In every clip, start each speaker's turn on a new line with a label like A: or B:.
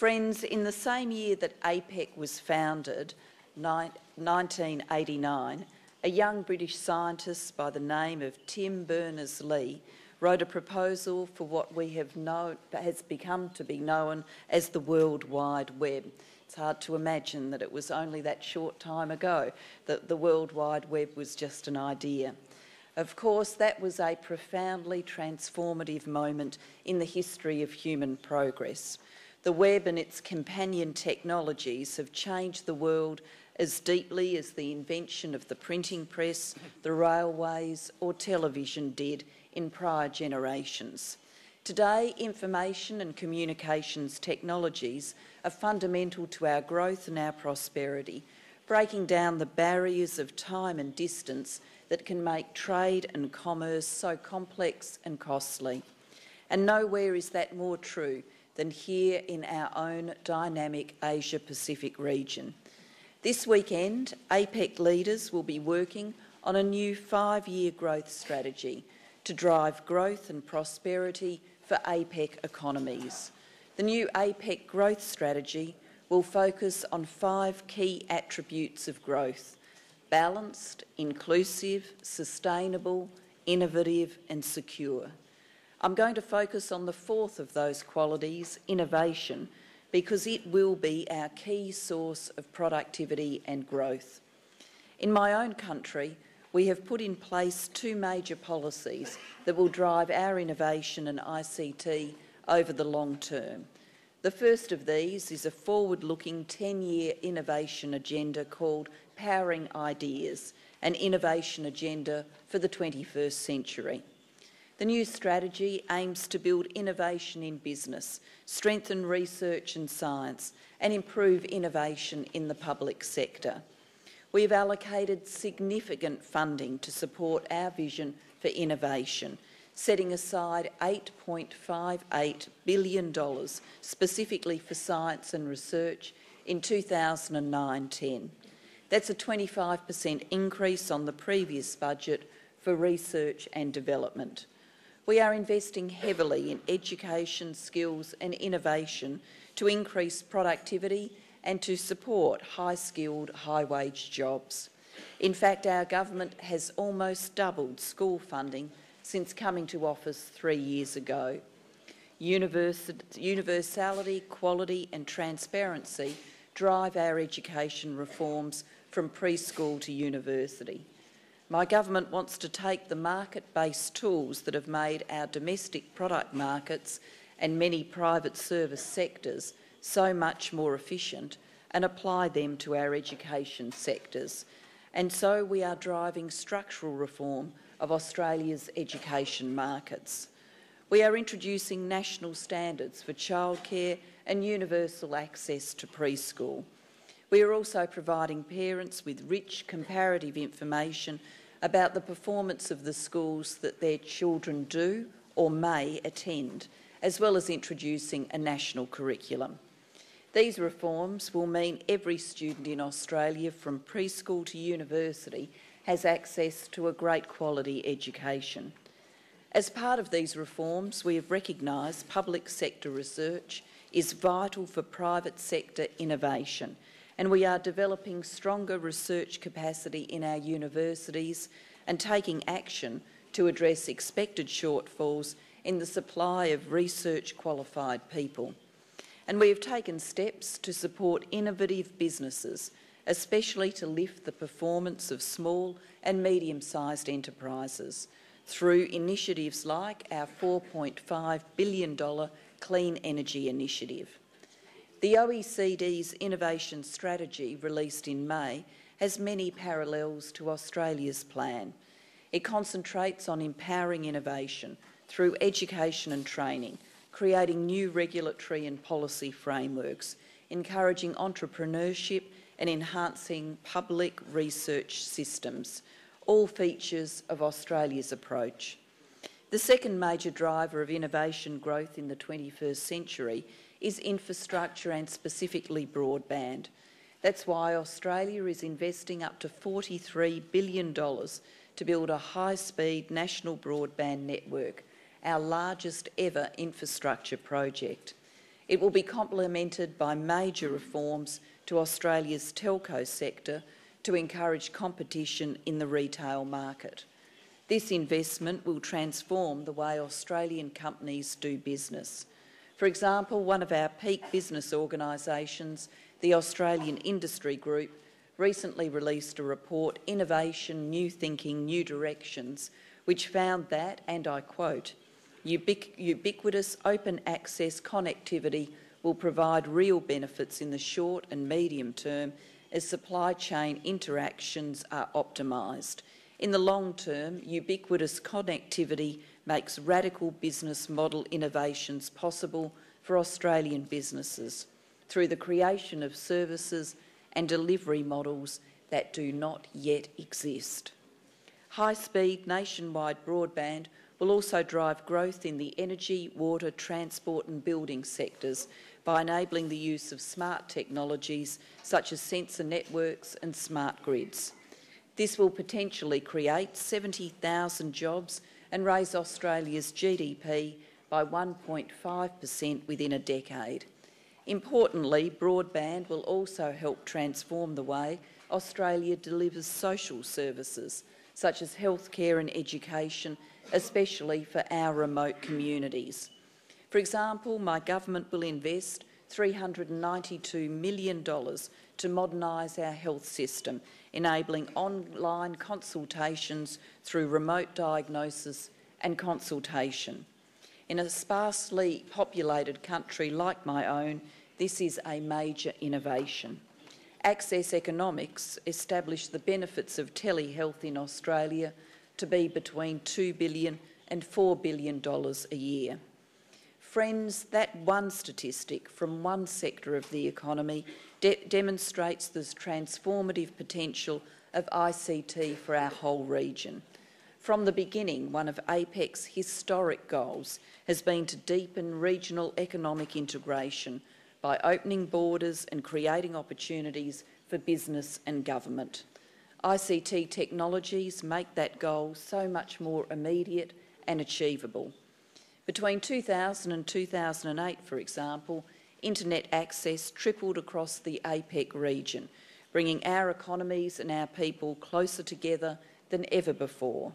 A: Friends, in the same year that APEC was founded, 1989, a young British scientist by the name of Tim Berners-Lee wrote a proposal for what has become to be known as the World Wide Web. It's hard to imagine that it was only that short time ago that the World Wide Web was just an idea. Of course, that was a profoundly transformative moment in the history of human progress. The web and its companion technologies have changed the world as deeply as the invention of the printing press, the railways or television did in prior generations. Today, information and communications technologies are fundamental to our growth and our prosperity, breaking down the barriers of time and distance that can make trade and commerce so complex and costly. And nowhere is that more true than here in our own dynamic Asia-Pacific region. This weekend, APEC leaders will be working on a new 5-year growth strategy to drive growth and prosperity for APEC economies. The new APEC growth strategy will focus on 5 key attributes of growth: balanced, inclusive, sustainable, innovative and secure. I'm going to focus on the 4th of those qualities, innovation, because it will be our key source of productivity and growth. In my own country, we have put in place 2 major policies that will drive our innovation and ICT over the long term. The first of these is a forward-looking 10-year innovation agenda called Powering Ideas, an innovation agenda for the 21st century. The new strategy aims to build innovation in business, strengthen research and science, and improve innovation in the public sector. We have allocated significant funding to support our vision for innovation, setting aside $8.58 billion specifically for science and research in 2009-10. That's a 25% increase on the previous budget for research and development. We are investing heavily in education, skills and innovation to increase productivity and to support high-skilled, high-wage jobs. In fact, our government has almost doubled school funding since coming to office 3 years ago. Universality, quality and transparency drive our education reforms from preschool to university. My government wants to take the market-based tools that have made our domestic product markets and many private service sectors so much more efficient and apply them to our education sectors. And so we are driving structural reform of Australia's education markets. We are introducing national standards for childcare and universal access to preschool. We are also providing parents with rich comparative information about the performance of the schools that their children do or may attend, as well as introducing a national curriculum. These reforms will mean every student in Australia from preschool to university has access to a great quality education. As part of these reforms, we have recognised public sector research is vital for private sector innovation, and we are developing stronger research capacity in our universities and taking action to address expected shortfalls in the supply of research-qualified people. And we have taken steps to support innovative businesses, especially to lift the performance of small and medium-sized enterprises through initiatives like our $4.5 billion Clean Energy Initiative. The OECD's innovation strategy, released in May, has many parallels to Australia's plan. It concentrates on empowering innovation through education and training, creating new regulatory and policy frameworks, encouraging entrepreneurship and enhancing public research systems, all features of Australia's approach. The second major driver of innovation growth in the 21st century is infrastructure and specifically broadband. That's why Australia is investing up to $43 billion to build a high-speed national broadband network, our largest ever infrastructure project. It will be complemented by major reforms to Australia's telco sector to encourage competition in the retail market. This investment will transform the way Australian companies do business. For example, one of our peak business organisations, the Australian Industry Group, recently released a report, Innovation, New Thinking, New Directions, which found that, and I quote, ubiquitous open access connectivity will provide real benefits in the short and medium term as supply chain interactions are optimised. In the long term, ubiquitous connectivity makes radical business model innovations possible for Australian businesses through the creation of services and delivery models that do not yet exist. High-speed nationwide broadband will also drive growth in the energy, water, transport and building sectors by enabling the use of smart technologies such as sensor networks and smart grids. This will potentially create 70,000 jobs and raise Australia's GDP by 1.5% within a decade. Importantly, broadband will also help transform the way Australia delivers social services, such as healthcare and education, especially for our remote communities. For example, my government will invest $392 million to modernise our health system, enabling online consultations through remote diagnosis and consultation. In a sparsely populated country like my own, this is a major innovation. Access Economics established the benefits of telehealth in Australia to be between $2 billion and $4 billion a year. Friends, that one statistic from one sector of the economy demonstrates the transformative potential of ICT for our whole region. From the beginning, one of APEC's historic goals has been to deepen regional economic integration by opening borders and creating opportunities for business and government. ICT technologies make that goal so much more immediate and achievable. Between 2000 and 2008, for example, internet access tripled across the APEC region, bringing our economies and our people closer together than ever before.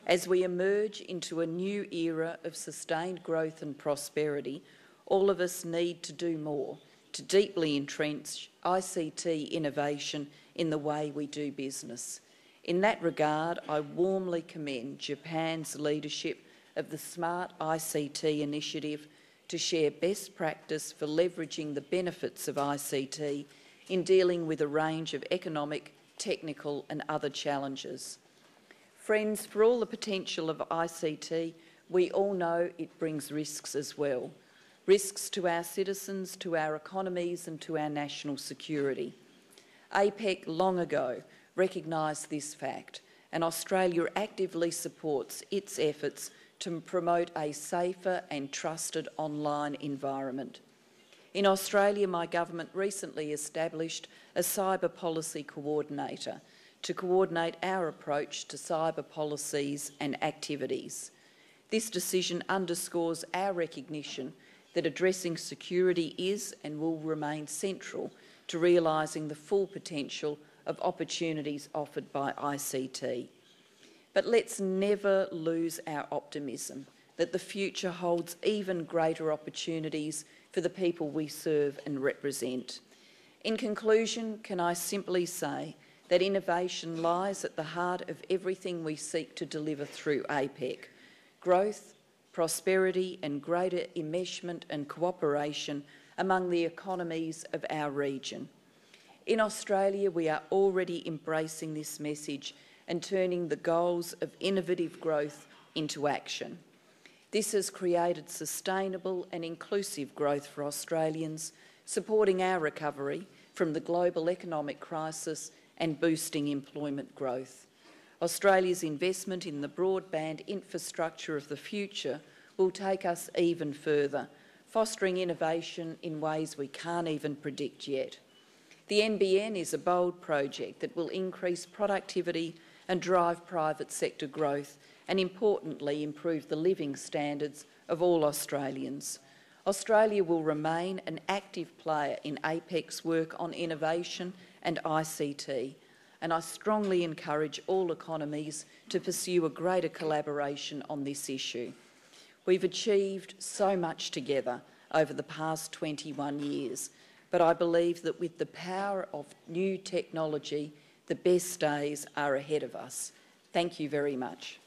A: As we emerge into a new era of sustained growth and prosperity, all of us need to do more to deeply entrench ICT innovation in the way we do business. In that regard, I warmly commend Japan's leadership of the Smart ICT initiative to share best practice for leveraging the benefits of ICT in dealing with a range of economic, technical and other challenges. Friends, for all the potential of ICT, we all know it brings risks as well. Risks to our citizens, to our economies and to our national security. APEC long ago recognised this fact, and Australia actively supports its efforts to promote a safer and trusted online environment. In Australia, my government recently established a cyber policy coordinator to coordinate our approach to cyber policies and activities. This decision underscores our recognition that addressing security is and will remain central to realising the full potential of opportunities offered by ICT. But let's never lose our optimism that the future holds even greater opportunities for the people we serve and represent. In conclusion, can I simply say that innovation lies at the heart of everything we seek to deliver through APEC. Growth, prosperity and greater enmeshment and cooperation among the economies of our region. In Australia, we are already embracing this message and turning the goals of innovative growth into action. This has created sustainable and inclusive growth for Australians, supporting our recovery from the global economic crisis and boosting employment growth. Australia's investment in the broadband infrastructure of the future will take us even further, fostering innovation in ways we can't even predict yet. The NBN is a bold project that will increase productivity and drive private sector growth and, importantly, improve the living standards of all Australians. Australia will remain an active player in APEC's work on innovation and ICT, and I strongly encourage all economies to pursue a greater collaboration on this issue. We've achieved so much together over the past 21 years, but I believe that with the power of new technology, the best days are ahead of us. Thank you very much.